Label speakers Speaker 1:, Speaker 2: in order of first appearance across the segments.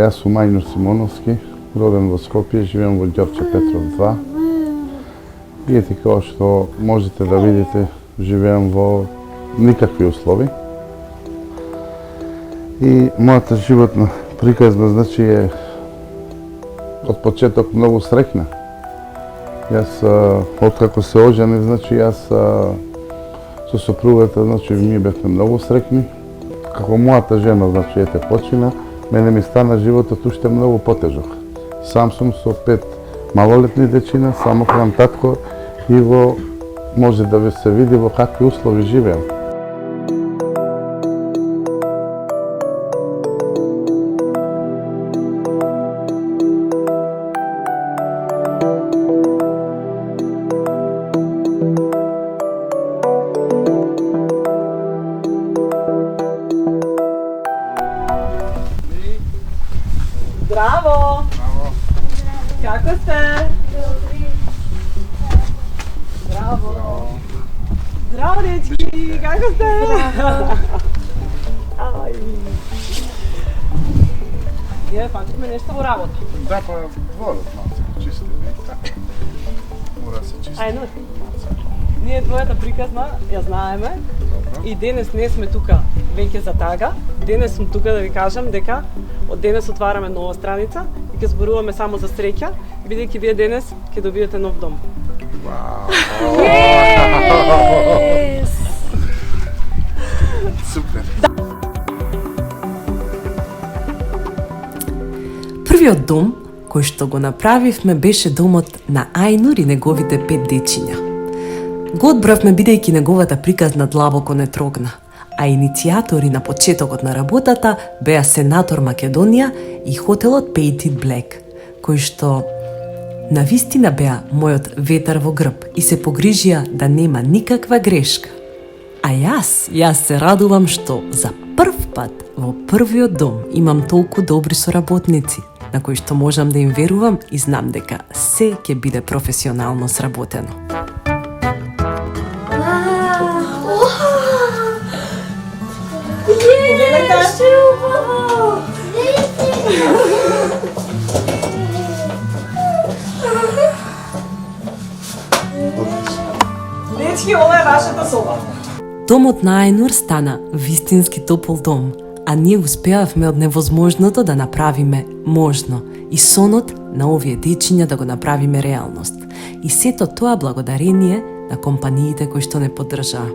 Speaker 1: Јас сум Ајнур Симоновски, роден во Скопје, живеам во Ѓорче Петров 2. И ети како што можете да видите, живеам во никакви услови. И мојата животна приказна, значи, е од почеток многу среќна. Јас, откако се ожени, значи, јас со сопругата, значи, ние бевме многу среќни. Како мојата жена, значи, ете, почина, мене ми стана животот уште многу потежок. Сам сум со 5 малолетни дечина, самохран татко и може да ви се види во какви услови живеам.
Speaker 2: Браво! Браво! Како сте? Добри. Браво! Здраво, дечки! Како сте? Ај! Ја фативме нешто во работа.
Speaker 1: Да, па водот малце чисти, не така. Мора се чисти.
Speaker 2: Ајно. Ние твојата приказна ја знаеме. И денес не сме тука веќе за тага. Денес сум тука да ви кажам дека од денес отвараме нова страница и ќе зборуваме само за среќа, бидејќи вие денес ќе добиете нов дом.
Speaker 1: Yes! Супер.
Speaker 3: Првиот дом кој што го направивме беше домот на Ајнур и неговите 5 дечиња. Го одбравме бидејќи неговата приказна длабоко не трогна, а иницијатори на почетокот на работата беа Сенатор Македонија и хотелот Painted Black, кои што навистина беа мојот ветар во грб и се погрижија да нема никаква грешка. А јас се радувам што за прв пат во првиот дом имам толку добри соработници, на кои што можам да им верувам и знам дека се ќе биде професионално сработено.
Speaker 2: Дечки, ова е вашата соба.
Speaker 3: Домот на Ајнур стана вистински топол дом, а ние успеавме од невозможното да направиме можно и сонот на овие дечиња да го направиме реалност. И сето тоа благодарение на компаниите кои што не поддржаа.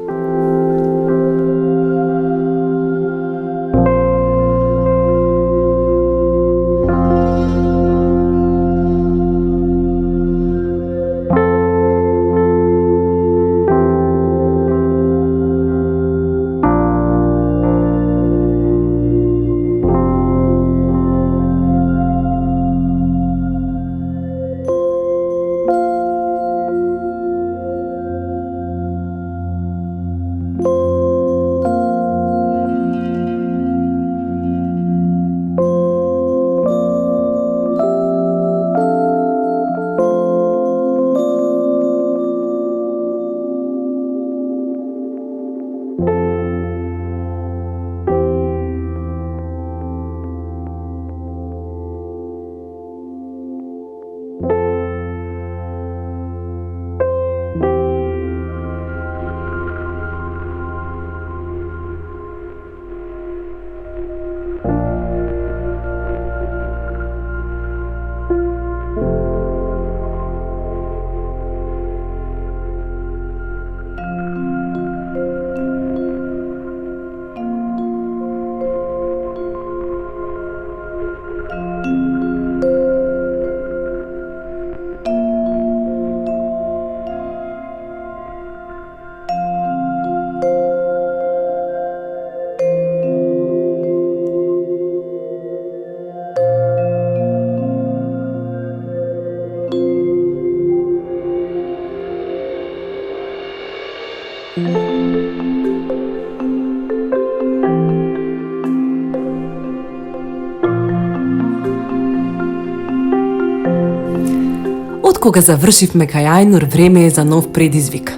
Speaker 3: Откога завршивме кај Ајнур, време е за нов предизвик.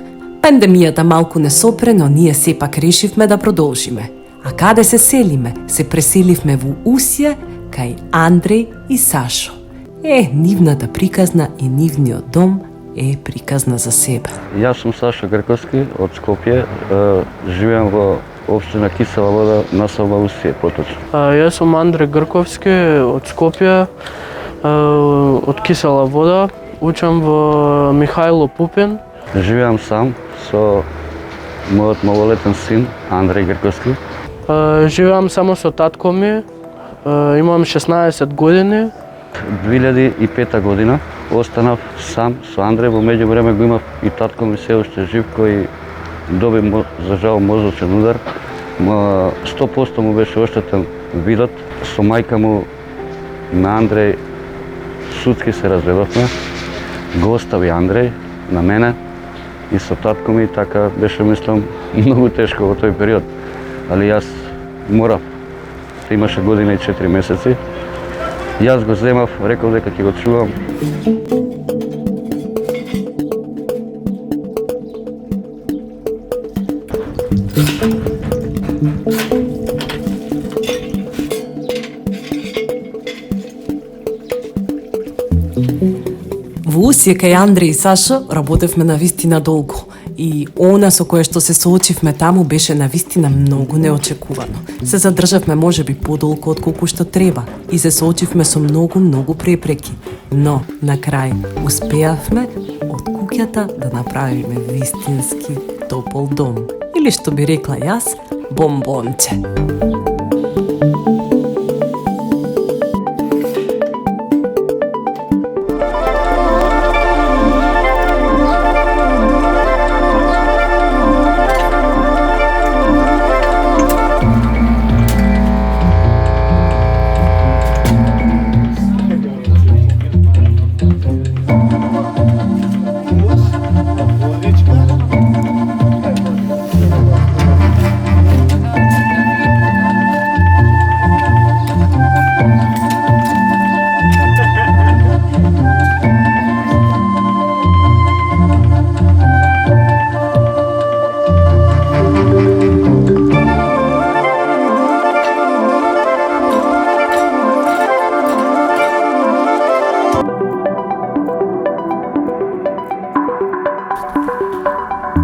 Speaker 3: Пандемијата малку не сопре, но ние сепак решивме да продолжиме. А каде се селиме? Се преселивме во Усје, кај Андреј и Сашо. Нивната приказна и нивниот дом е приказна за себе.
Speaker 4: Јас сум Сашо Грковски од Скопје, живеам во општина Кисела Вода, населба Усие, поточно.
Speaker 5: Јас сум Андреј Грковски од Скопје, од Кисела Вода, учам во Михајло Пупин.
Speaker 4: Живеам сам со мојот малолетен син Андреј Грковски.
Speaker 5: Живеам само со татко ми, имам 16 години.
Speaker 4: 2005 година останав сам со Андреј, во меѓувреме го имав и татко ми се уште жив, кој доби за жал мозочен удар. 100% му беше оштетен видот. Со мајка му на Андреј судски се разведовме. Го остави Андреј на мене и со татко ми, така беше, мислам, многу тешко во тој период. Али јас морав, имаше година и 4 месеци. Јас го земав, реков дека ќе го чувам.
Speaker 3: Во Усие кај Андреј и Сашо работевме на вистина долго. И она со кое што се соочивме таму беше на вистина многу неочекувано. Се задржавме можеби подолго од колку што треба и се соочивме со многу препреки. Но, на крај, успеавме од куќата да направиме вистински топол дом. Или што би рекла јас, бомбонче.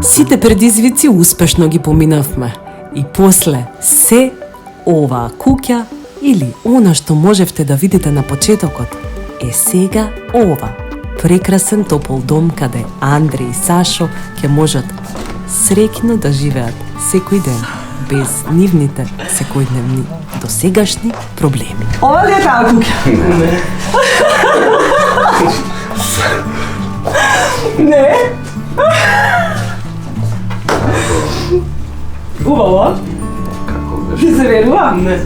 Speaker 3: Сите предизвици успешно ги поминавме и после се оваа куќа или она што можевте да видите на почетокот е сега ова прекрасен топол дом каде Андреј и Сашо ќе можат среќно да живеат секој ден без нивните секојдневни досегашни проблеми.
Speaker 2: Ова ли е таа куќа? Не. Убаво? Ти се верува? Не.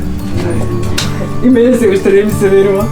Speaker 2: И мене се уште не ми се верува.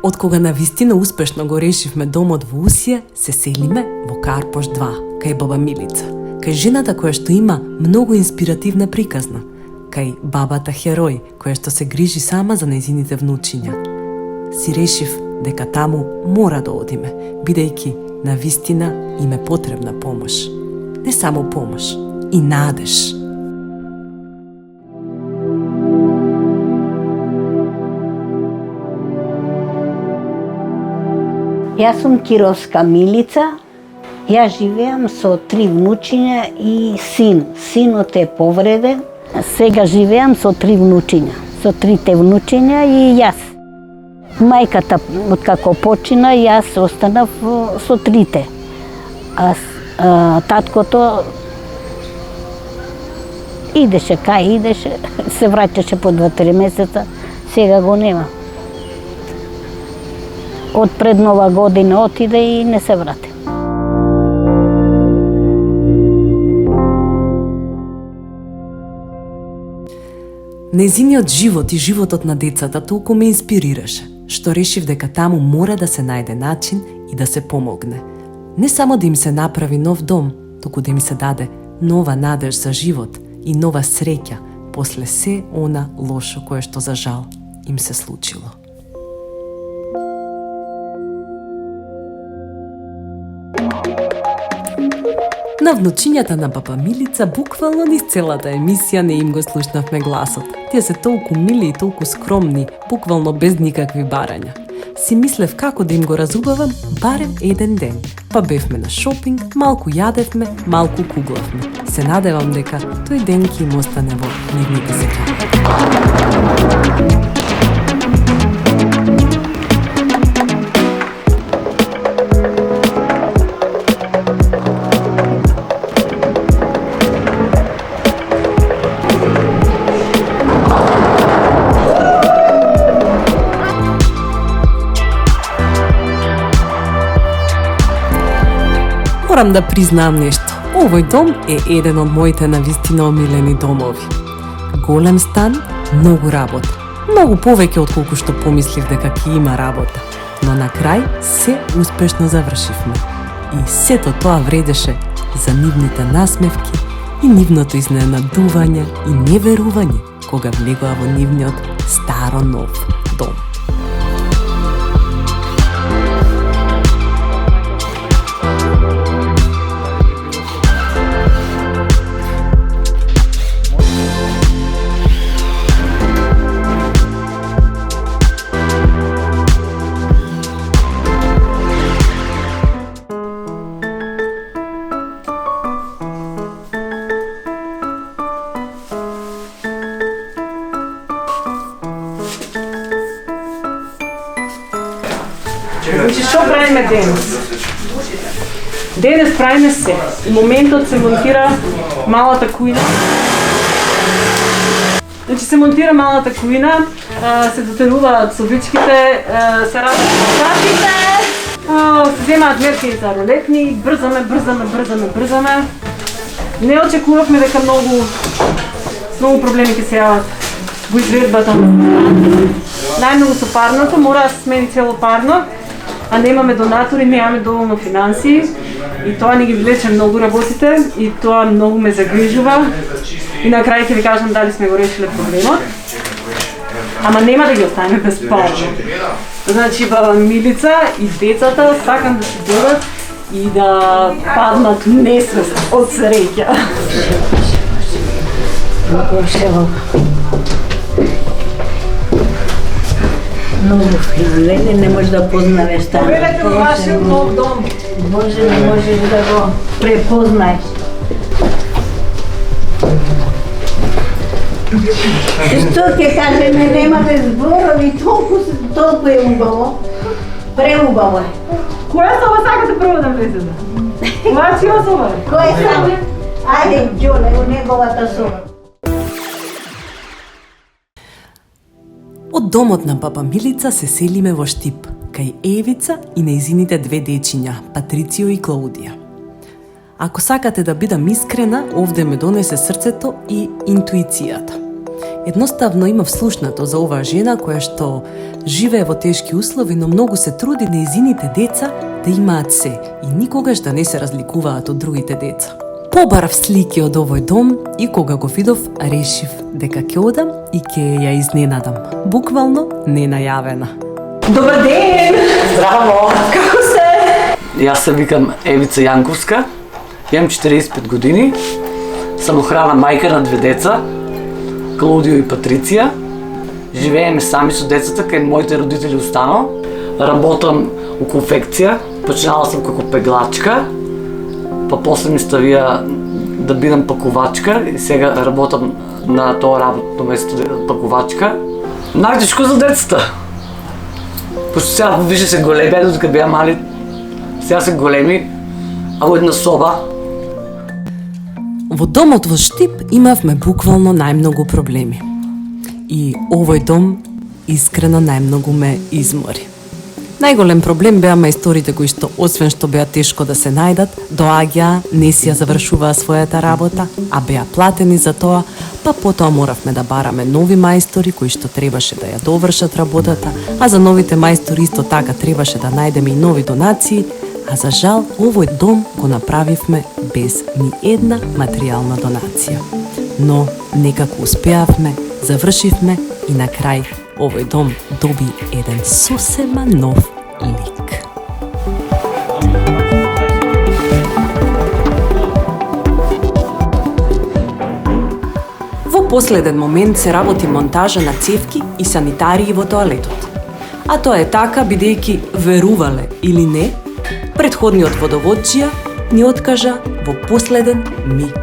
Speaker 3: Од кога навистина успешно го решивме домот во Усија, се селиме во Карпош 2, кај баба Милица, кај жената која што има многу инспиративна приказна, кај бабата Херој, која што се грижи сама за нејзините внучиња. Си решив дека таму мора да одиме, бидејќи навистина им е потребна помош. Не само помош, и надеж.
Speaker 6: Јас сум Кировска Милица. Јас живеам со 3 внучиња и син. Синот е повреден. Сега живеам со 3 внучиња. Со 3 внучиња и јас. Мајката, откако почина, јас останав со 3. А таткото идеше кај идеше, се враќаше по 2-3 месеца, сега го нема. Од пред Нова година отиде и не се врати.
Speaker 3: Нејзиниот живот и животот на децата толку ме инспирираше, што решив дека таму мора да се најде начин и да се помогне. Не само да им се направи нов дом, туку да им се даде нова надеж за живот и нова среќа после се она лошо кое што за жал им се случило. На внучињата на баба Милица буквално низ целата емисија не им го слушнавме гласот. Тие се толку мили и толку скромни, буквално без никакви барања. Си мислев како да им го разубавам барем еден ден. Па бевме на шопинг, малку јадевме, малку куглавме. Се надевам дека тој ден ќе им остане во нивните сеќања. Морам да признаам нешто. Овој дом е еден од моите навистина омилени домови. Голем стан, многу работа. Многу повеќе од колку што помислив дека ќе има работа. Но на крај се успешно завршивме. И сето тоа вредеше за нивните насмевки и нивното изненадување и неверување кога влегоа во нивниот старо нов дом.
Speaker 2: Значи, што правиме денес? Денес правиме се. И моментот се монтира малата кујна. Значи, се монтира малата кујна, се дотеруваат собичките, се различни кратите, се земаат мерки за ролетни, брзаме. Не очекувавме дека многу проблеми ќе се јават во изvedбата. Најмногу со парното, мора да се смени цело парно, а немаме донатори, немаме доволно финансии и тоа ни ги влече многу работите и тоа многу ме загрижува и на крај ќе ви кажам дали сме го решиле проблемот. Ама нема да ги оставиме без парно. Значи, баба Милица и децата сакам да се додат и да паднат несвест од среќа.
Speaker 6: Многу филе, не можеш да познаваш таа.
Speaker 2: Повелете во вашиот нов дом.
Speaker 6: Боже, не можеш да го препознаеш. Што ќе кажеме, немаме зборови, толку е убаво. Преубаво е.
Speaker 2: Која соба сакате прво да влезете? Вашиот соба?
Speaker 6: Кој сам? Ајде, Џоле, у неговата соба.
Speaker 3: Од домот на баба Милица се селиме во Штип, кај Евица и нејзините 2 дечиња, Патрицио и Клаудија. Ако сакате да бидам искрена, овде ме донесе срцето и интуицијата. Едноставно има вслушнато за оваа жена која што живее во тешки услови, но многу се труди нејзините деца да имаат се и никогаш да не се разликуваат од другите деца. Побарав слики од овој дом и кога го видов, решив дека ќе одам и ќе ја изненадам. Буквално ненајавена.
Speaker 2: Добар ден!
Speaker 7: Здраво!
Speaker 2: Како сте?
Speaker 7: Јас се викам Евица Јанковска, имам 45 години, сам охрана мајка на 2 деца, Клаудио и Патриција. Живееме сами со децата, кај моите родители останал. Работам у конфекција, починала сам како пеглачка, па после ми ставија да бидам пакувачка и сега работам на тоа работно место пакувачка. Најтешко за децата. Пошто сега више се големи, додека беа мали, сега се големи, а во една соба.
Speaker 3: Во домот во Штип имавме буквално најмногу проблеми. И овој дом искрено најмногу ме измори. Најголем проблем беа мајсторите кои што, освен што беа тешко да се најдат, доаѓаа, не си ја завршуваа својата работа, а беа платени за тоа, па потоа моравме да бараме нови мајстори кои што требаше да ја довршат работата, а за новите мајстори исто така требаше да најдеме и нови донации, а за жал овој дом го направивме без ни една материјална донација. Но некако успеавме, завршивме и на крај овој дом доби еден сосема нов лик. Во последен момент се работи монтажа на цевки и санитарии во тоалетот. А тоа е така бидејќи, верувале или не, претходниот водоводчија ни откажа во последен миг.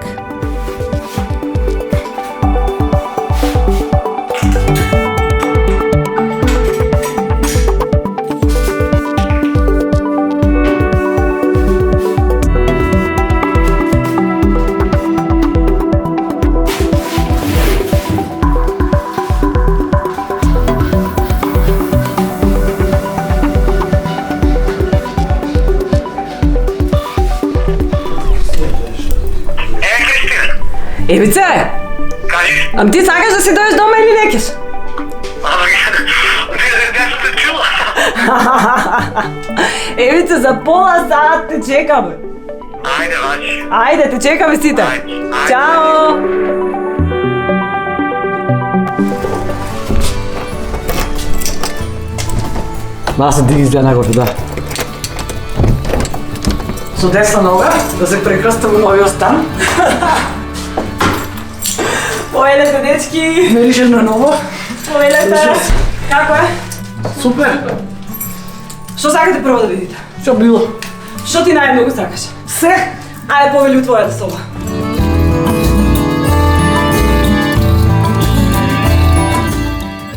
Speaker 3: Евице!
Speaker 8: Кажи?
Speaker 3: Ам ти сакаш да си дојдеш дома или не кеш?
Speaker 8: Не сте чула.
Speaker 3: Евице, за пола сат те чекаме.
Speaker 8: Ајде, ваči.
Speaker 3: Ајде, те чекаме сите.
Speaker 8: Ајде.
Speaker 3: Чао!
Speaker 7: Нас се диги изгледа најгоре, да. Со десна нога, да се прекрстам во новиот стан.
Speaker 2: Повелете, дечки!
Speaker 7: Миришеш на ново.
Speaker 2: Повелете! Како е?
Speaker 7: Супер!
Speaker 2: Што сакате прво да видите?
Speaker 7: Што било?
Speaker 2: Што ти најмногу сакаш?
Speaker 7: Се!
Speaker 2: Ајде повели у твојата соба.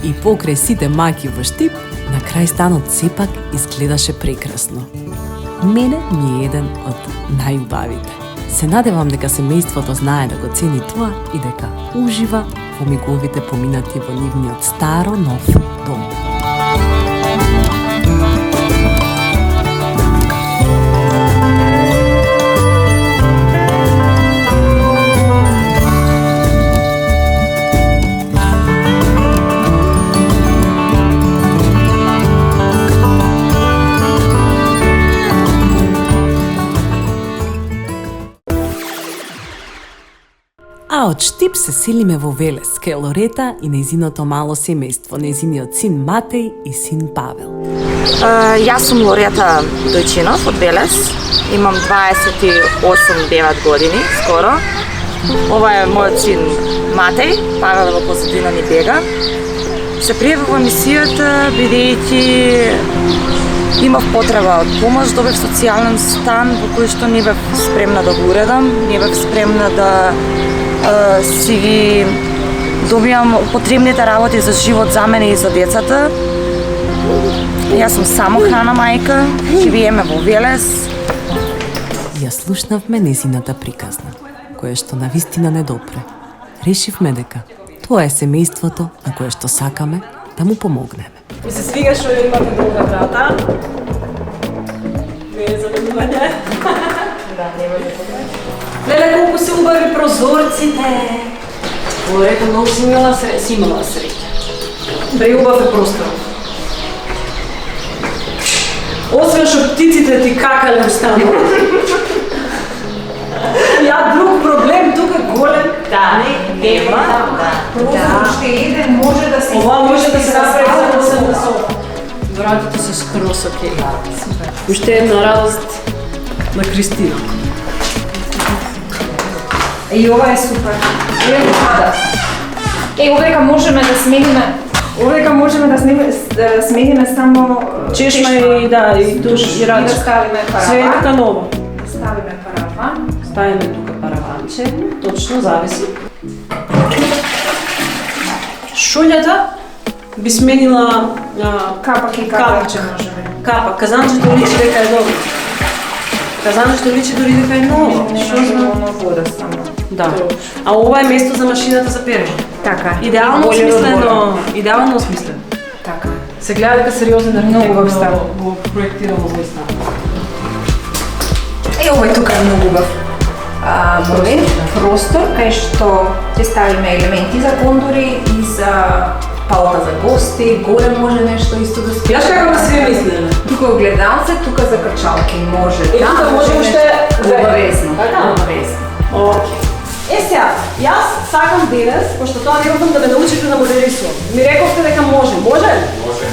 Speaker 3: И покрај сите маки во Штип, на крај станот сепак изгледаше прекрасно. Мене ми е еден од најубавите. Се надевам дека семејството знае да го цени тоа и дека ужива во миговите поминати во нивниот старо нов дом. А од Штип се селиме во Велес, кај Лорета и нејзиното мало семејство, нејзиниот син Матеј и син Павел.
Speaker 9: Јас сум Лорета Дојчинов од Велес. Имам 28-9 години, скоро. Ова е мојот син Матеј, Павел во позадина ни бега. Се пријавив во емисијата бидејќи имав потреба од помош, добив социјален стан во кој што не бев спремна да го уредам, не бев спремна да си ги добијам потребните работи за живот за мене и за децата. Јас сум самохрана мајка, живееме во Велес.
Speaker 3: Ја слушнавме незината приказна, која што навистина не допре. Решивме дека тоа е семејството на кое што сакаме да му помогнеме.
Speaker 2: Ми се свига што ја имате друга трата. Не е забавување. Да, нема да. Леле, колку се убави прозорците. Лорета многу си имала среќа. Преубав е простор. Освен што птиците ти какале останува. Ја друг проблем тука голем.
Speaker 9: Да, нема.
Speaker 10: Просто ще еден може да се
Speaker 2: Ова може да се направи за 8 часот. Вратите се скрос окей. Уште една радост на Кристина.
Speaker 10: И ова е супер. Еве го пада. Овека можеме да смениме. Овека можеме да смениме само
Speaker 2: Чешма и да, и туш и
Speaker 10: и да
Speaker 2: рачка.
Speaker 10: ставиме
Speaker 2: Све е
Speaker 10: параван.
Speaker 2: така ново.
Speaker 10: Да ставиме параван.
Speaker 2: Ставиме тука параванче, точно зависи. Шуњата би сменила
Speaker 10: Капак и капаче можеме.
Speaker 2: капак. Казанчето личи дека е добро. Казанчето личи дори дека е ново. Што знам?
Speaker 10: Нема вода само.
Speaker 2: Да. А ова е место за машината за перење.
Speaker 10: Така.
Speaker 2: Идеално
Speaker 10: Боле
Speaker 2: осмислено, идеално осмислено.
Speaker 10: Така.
Speaker 2: Се гледа дека сериозен
Speaker 10: Много
Speaker 2: архитект
Speaker 10: убав стан.
Speaker 2: го проектирал овој стан.
Speaker 10: Овој тука е многу убав. Простор кај што ќе ставиме елементи за кондори и за палта за гости, горе може нешто исто да скриеш.
Speaker 2: Јас како да си мислиме?
Speaker 10: Тука е огледалце, тука за качалки може.
Speaker 2: И тука може уште
Speaker 10: обавезно.
Speaker 2: Така?
Speaker 10: Обавезно.
Speaker 2: Океј. Сега, јас сакам денес, пошто тоа не можам да ме научите да моделисувам. Ми рековте дека може. Може ли?
Speaker 11: Може.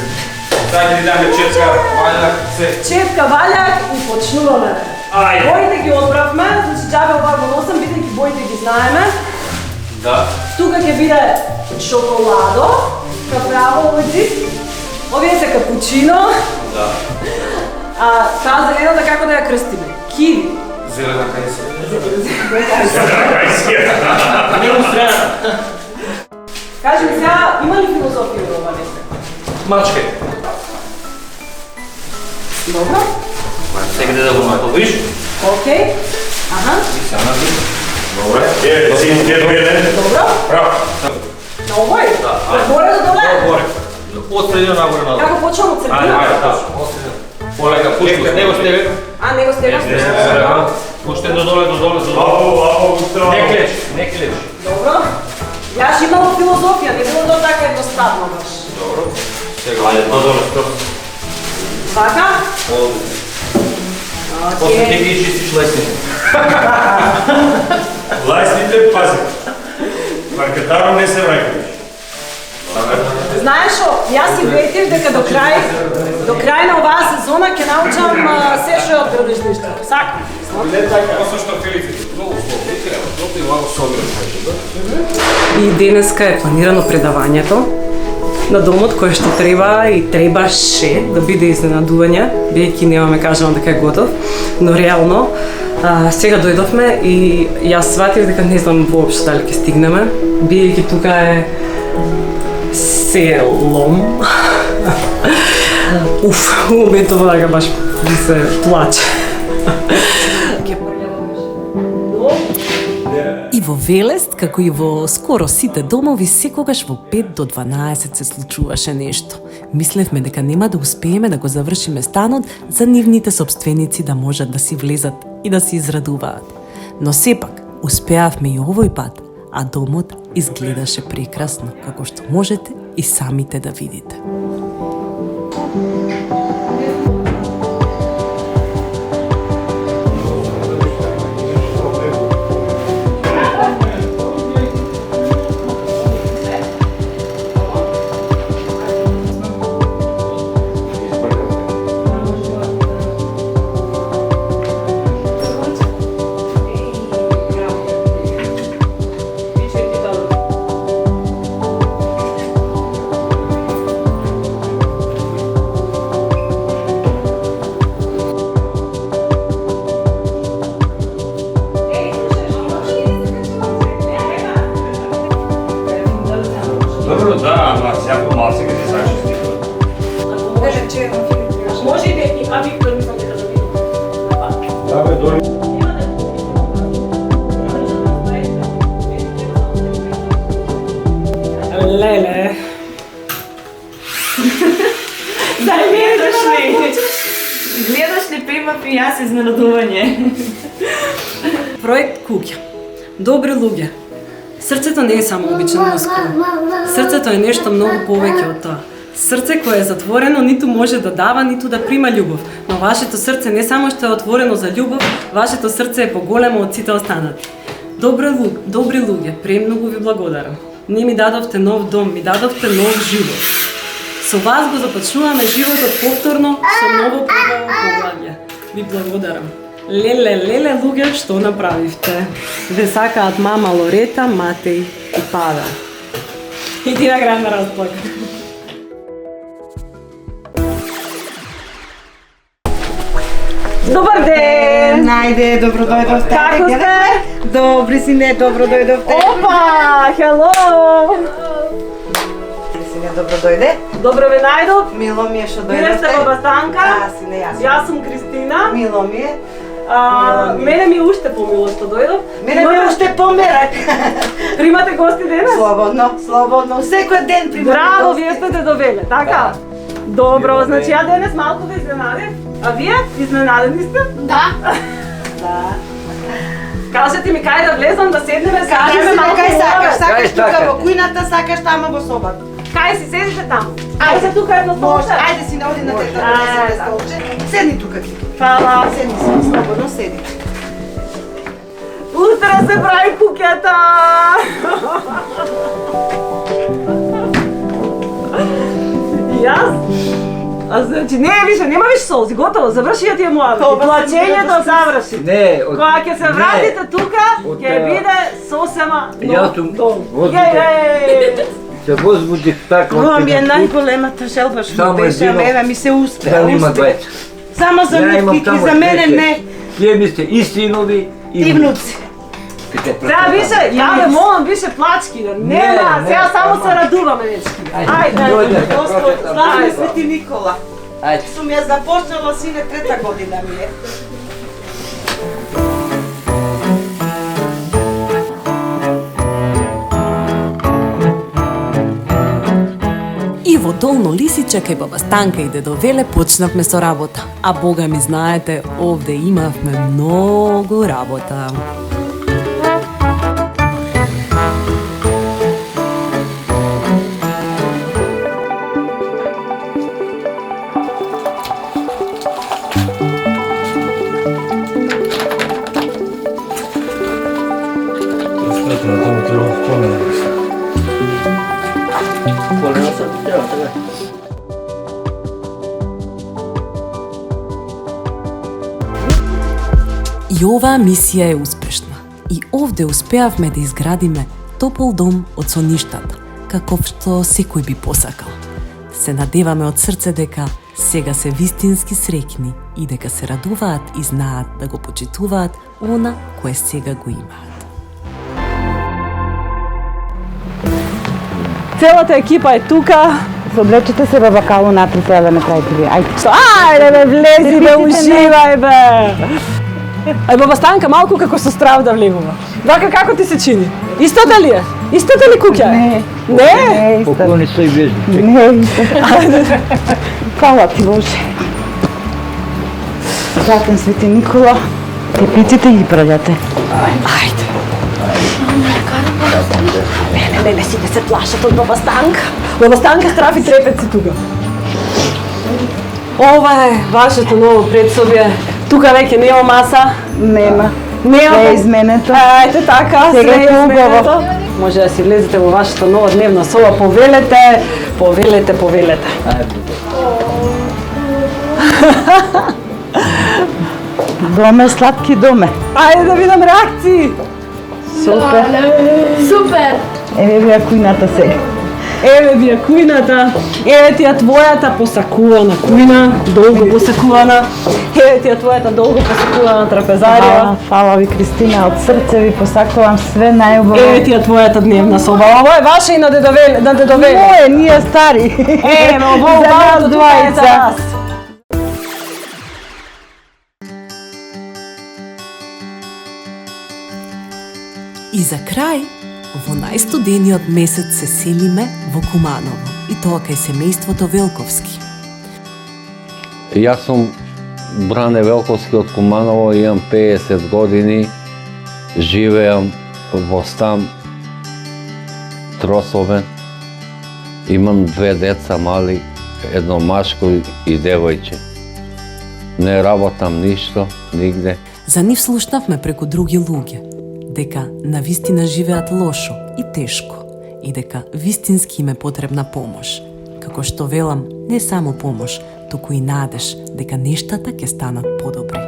Speaker 11: Сега ги даме четка, ваljak, се.
Speaker 2: Четка, ваljak и почнуваме.
Speaker 11: Ајде.
Speaker 2: Боите ги одбравме, значи џабе ова го носам, бидејќи боите ги знаеме.
Speaker 11: Да.
Speaker 2: Тука ќе биде шоколадо, кафеаво овој. Овие се капучино.
Speaker 11: Да.
Speaker 2: А таа зелената како да ја крстиме? Киви.
Speaker 11: Зелена кајсија.
Speaker 2: Не го стрема. Кажи ми сега, има ли филозофија во ова нещо?
Speaker 11: Мачкај.
Speaker 2: Добро.
Speaker 11: Сега да го наповиш.
Speaker 2: Окей. Аха.
Speaker 11: И сега наби. Добре.
Speaker 2: Добро.
Speaker 11: Браво.
Speaker 2: На овој?
Speaker 11: Да.
Speaker 2: Од горе до доле?
Speaker 11: Горе. Од средина нагоре надолу.
Speaker 2: Како почнам од
Speaker 11: Ајде,
Speaker 2: средина?
Speaker 11: ајде, точно. Од средина. Полека, пушти. Него стега.
Speaker 2: А, него стегаш?
Speaker 11: Уште до доле. Не клеч, не клеч.
Speaker 2: Добро. Јас имало филозофија, не било тоа така едноставно баш.
Speaker 11: Добро. Сега, ајде, до доле, стоп.
Speaker 2: Така?
Speaker 11: После
Speaker 2: Окей.
Speaker 11: ти ги чистиш лесните.
Speaker 12: Лајсните, пази. Маркетаро не се враќаш.
Speaker 2: Знаеш што, јас си ветив дека до крај на оваа сезона ќе научам се што е од градежништво. Сакам.
Speaker 11: Осо што Филипите, многу условно, не треба, зото и малку собираш да?
Speaker 2: И денеска е планирано предавањето на домот кој што треба и требаше да биде изненадување, бидејќи немаме кажано дека е готов, но реално сега дојдовме и јас сватив дека не знам воопшто дали ќе стигнеме, бидејќи тука е селом. Уф, у моментов вака баш ми се плаче.
Speaker 3: И во Велест, како и во скоро сите домови, секогаш во 5 до 12 се случуваше нешто. Мислевме дека нема да успееме да го завршиме станот за нивните собственици да можат да си влезат и да се израдуваат. Но сепак, успеавме и овој пат, а домот изгледаше прекрасно, како што можете и самите да видите.
Speaker 12: Добро, да, ама сјако мал сега се сакаш стихот.
Speaker 2: Може и дека, а Виктор мислам дека да видам.
Speaker 12: Да, бе, дори.
Speaker 2: Леле.
Speaker 9: Гледаш ли примат и јас изненадување?
Speaker 2: Проект куќа. Добри луѓе.
Speaker 3: Срцето не е само обичен мускул. Срцето е нешто многу повеќе од тоа. Срце кое е затворено ниту може да дава, ниту да прима љубов. Но вашето срце не само што е отворено за љубов, вашето срце е поголемо од сите останати. Добри луѓе, премногу ви благодарам. Не ми дадовте нов дом, ми дадовте нов живот. Со вас го започнуваме животот повторно со ново побаво поглавје. Ви благодарам. Леле, луѓе, што направивте? Ве сакаат мама Лорета, Матеј и Павел. И ти на крај на расплак.
Speaker 2: Добар ден!
Speaker 13: Најде, добро дојдовте.
Speaker 2: Како сте?
Speaker 13: Добри си, не, добро дојдовте.
Speaker 2: Опа, хело!
Speaker 13: Сине, добро дојде.
Speaker 2: Добро ве најдов.
Speaker 13: Мило ми е што
Speaker 2: Вие
Speaker 13: дојдовте.
Speaker 2: сте баба Станка.
Speaker 13: Сине, јас.
Speaker 2: Јас сум Кристина.
Speaker 13: Мило ми е.
Speaker 2: Мене ми е уште помило што дојдов.
Speaker 13: Мене ми е уште померак.
Speaker 2: Примате гости денес?
Speaker 13: Слободно. Секој ден примате
Speaker 2: Браво,
Speaker 13: гости.
Speaker 2: вие сте довеле, така? Добро, значи ја денес малку да изненадев. А вие изненадени сте?
Speaker 10: Да.
Speaker 2: Кажете ми кај да влезам, да седнеме,
Speaker 13: Кажи
Speaker 2: кажеме
Speaker 13: си
Speaker 2: малку
Speaker 13: кај сакаш,
Speaker 2: лове.
Speaker 13: сакаш тука во кујната, сакаш таму во собата.
Speaker 2: Кај си седите таму? Ајде тука едно
Speaker 13: Може,
Speaker 2: столче.
Speaker 13: ајде си наоди на тета да седи столче. Седни тука ти.
Speaker 2: Фала.
Speaker 13: Седни си, слободно седи.
Speaker 2: Утре се прави куќата. И јас? А значи, не, више, нема више солзи, готово, заврши ја тие муабити. Плачењето заврши.
Speaker 14: Не,
Speaker 2: Кога ќе се вратите тука, ќе биде сосема нов дом. Јеј!
Speaker 14: се возбудих така.
Speaker 13: Ова ми е најголемата желба што
Speaker 14: Само
Speaker 13: ми беше,
Speaker 14: едино,
Speaker 13: еве ми се успеа.
Speaker 14: Да нема двајца.
Speaker 13: Само за мутките, за мене не.
Speaker 14: Тие ми сте и синови
Speaker 13: И внуци.
Speaker 2: Треба више, ја ве молам више плачки, да нема, сега само се радуваме дечки. Ајде,
Speaker 13: Господ, славне Свети Никола.
Speaker 14: Ајде.
Speaker 13: Сум ја започнала сине 3-та година ми е.
Speaker 3: И во Долно Лисиче кај баба Станка и дедо Веле почнавме со работа. А бога ми знаете, овде имавме многу работа. И оваа мисија е успешна. И овде успеавме да изградиме топол дом од соништата, каков што секој би посакал. Се надеваме од срце дека сега се вистински среќни и дека се радуваат и знаат да го почитуваат она кое сега го имаат.
Speaker 2: Целата екипа е тука.
Speaker 13: Соблечете се, баба Кало, напри треба да ме правите вие. Ајде.
Speaker 2: Ајде бе, влези бе, уживај бе. Ај баба Станка малку како со страв да влегува. Вака како ти се чини? Истата ли е? Истата ли куќа е? Не.
Speaker 14: Поклони се и вежни.
Speaker 13: Не, истата. Фала ти Боже. Златен Свети Никола, тепиците ги праѓате.
Speaker 2: Ајде. Не, сите се плашат од баба Станка. Баба Станка страфи трепеци тука. Ова е вашето ново предсобје. Тука веќе нема маса.
Speaker 13: Нема.
Speaker 2: Нема.
Speaker 13: Се е изменето.
Speaker 2: Ето така,
Speaker 13: Сега
Speaker 2: се
Speaker 13: е
Speaker 2: е изменето.
Speaker 13: убаво.
Speaker 2: Може да си влезете во вашата нова дневна соба. Повелете.
Speaker 13: Доме, сладки доме.
Speaker 2: Ајде да видам реакции.
Speaker 10: Супер!
Speaker 13: Еве ви ја кујната сега.
Speaker 2: Еве ви ја кујната, еве ти ја твојата посакувана кујна, долго посакувана, еве ти ја твојата долго посакувана трапезарија.
Speaker 13: Фала ви, Кристина, од срце ви посакувам све најубаво.
Speaker 2: Еве ти ја твојата дневна соба. Ово е ваше и на дедовеле.
Speaker 13: Мое, ние стари.
Speaker 2: Еве, ово
Speaker 13: За нас
Speaker 2: убавото тука е за
Speaker 13: двајца.
Speaker 2: вас.
Speaker 3: И за крај, во најстудениот месец се селиме во Куманово, и тоа кај семејството Велковски.
Speaker 15: Јас сум Бране Велковски од Куманово, имам 50 години, живеам во стан тросовен. Имам 2 деца мали, едно машко и девојче. Не работам ништо, нигде.
Speaker 3: За нив слушнавме преку други луѓе, дека навистина живеат лошо и тешко и дека вистински им е потребна помош. Како што велам, не само помош, туку и надеж дека нештата ќе станат подобри.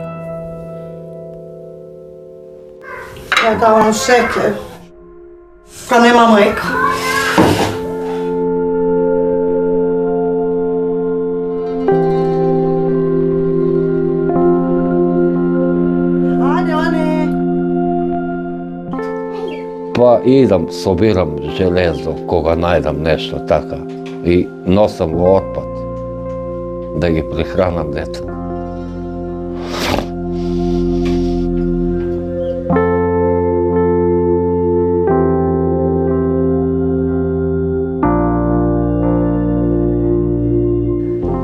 Speaker 16: Ја давам шекер, па нема млека.
Speaker 15: Па идам, собирам железо, кога најдам нешто така. И носам во отпад, да ги прехранам деца.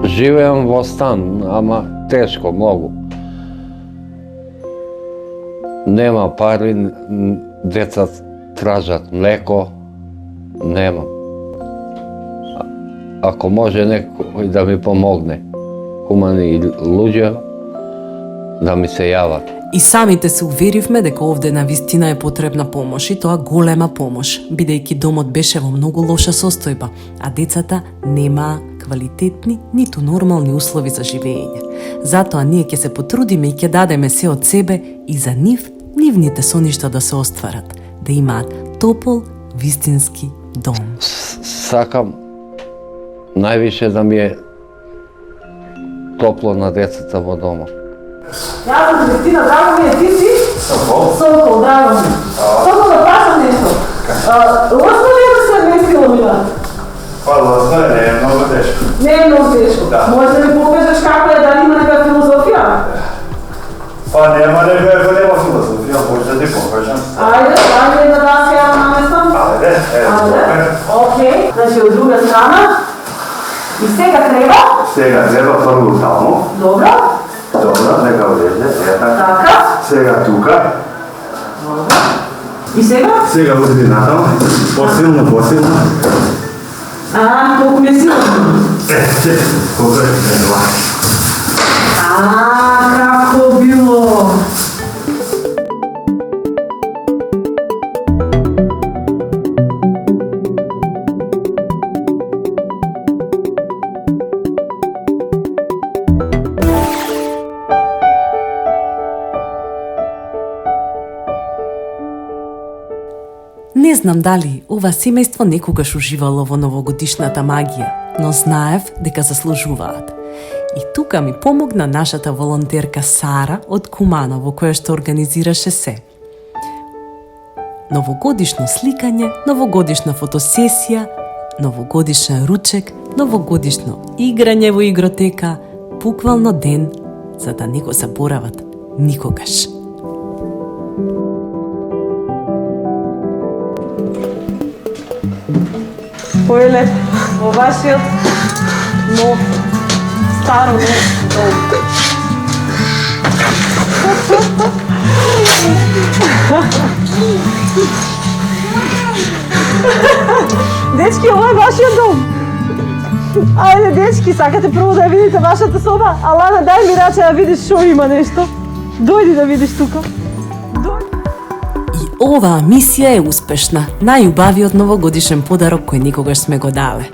Speaker 15: Живеам во стан, ама тешко, многу. Нема пари, деца тражат млеко, немам. Ако може некој да ми помогне, хумани луѓе, да ми се јават.
Speaker 3: И самите се уверивме дека овде навистина е потребна помош и тоа голема помош, бидејќи домот беше во многу лоша состојба, а децата немаа квалитетни ниту нормални услови за живење. Затоа ние ќе се потрудиме и ќе дадеме се од себе и за нив, нивните соништа да се остварат, да имаат топол, вистински дом.
Speaker 15: Сакам највише да ми е топло на децата во дома.
Speaker 2: Јас сум Кристина, драго ми е, ти си? Сокол, драго ми. Сокол, да прашам нешто. Лосно ли е да се местила мила?
Speaker 12: Па лосно е, не е многу тешко.
Speaker 2: Не е многу тешко. Може да ми покажеш како е, дали има нека филозофија?
Speaker 12: Па нема нема филозофија, може да ти покажам.
Speaker 2: Ајде, да дас ја наместам.
Speaker 12: Ајде,
Speaker 2: Океј, значи од друга страна. И сега треба?
Speaker 12: Сега треба прво таму.
Speaker 2: Добро.
Speaker 12: Добро, нека влезе,
Speaker 2: Така.
Speaker 12: Сега тука.
Speaker 2: Добро. И сега?
Speaker 12: Сега оди натаму. Посилно.
Speaker 2: Толку ми е силно.
Speaker 12: Колко е това?
Speaker 2: Како било?
Speaker 3: Не знам дали ова семејство некогаш уживало во новогодишната магија, но знаев дека заслужуваат. И тука ми помогна нашата волонтерка Сара од Куманово, која што организираше се. Новогодишно сликање, новогодишна фотосесија, новогодишен ручек, новогодишно играње во игротека, буквално ден за да не го заборават никогаш.
Speaker 2: Поеле во вашиот нов, старо дом. Дечки, ова е вашиот дом. Ајде, дечки, сакате прво да ја видите вашата соба? Алана, дај ми раче да видиш шо има нешто. Дојди да видиш тука.
Speaker 3: И оваа мисија е успешна. Најубавиот новогодишен подарок кој никогаш сме го дале.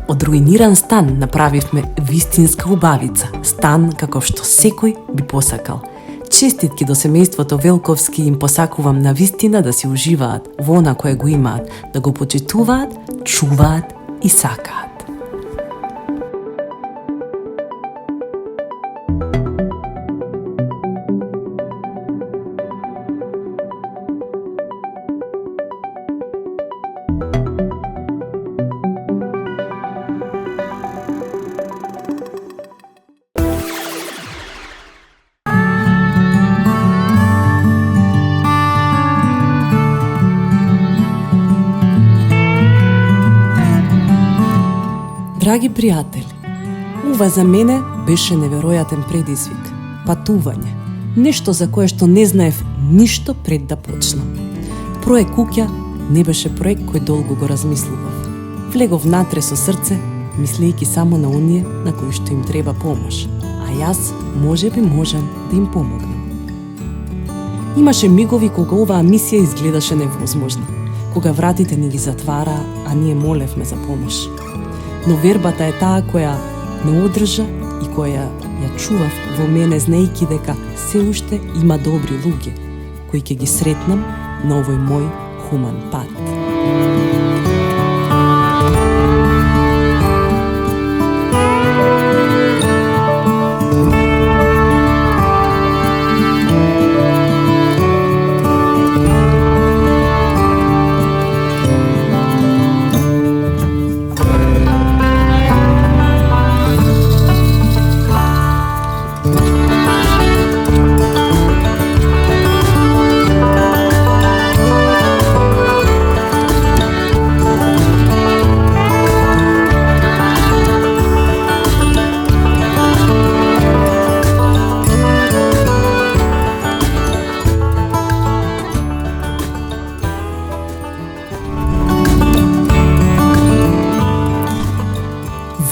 Speaker 3: Од руиниран стан направивме вистинска убавица. Стан каков што секој би посакал. Честитки до семејството Велковски, им посакувам на вистина да си уживаат во она кое го имаат, да го почитуваат, чуваат и сакаат. Драги пријатели, ова за мене беше неверојатен предизвик. Патување. Нешто за кое што не знаев ништо пред да почнам. Проект куќа не беше проект кој долго го размислував. Влегов внатре со срце, мислејќи само на оние на кои што им треба помош, а јас може би можам да им помогнам. Имаше мигови кога оваа мисија изгледаше невозможна, кога вратите ни ги затвара, а ние молевме за помош. Но вербата е таа која ме одржа и која ја чував во мене, знаејќи дека се уште има добри луѓе кои ќе ги сретнам на овој мој хуман пат.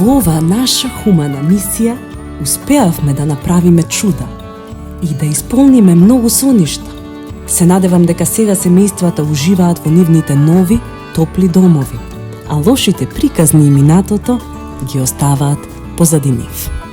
Speaker 3: Во оваа наша хумана мисија успеавме да направиме чуда и да исполниме многу соништа. Се надевам дека сега семејствата уживаат во нивните нови, топли домови, а лошите приказни и минатото ги оставаат позади нив.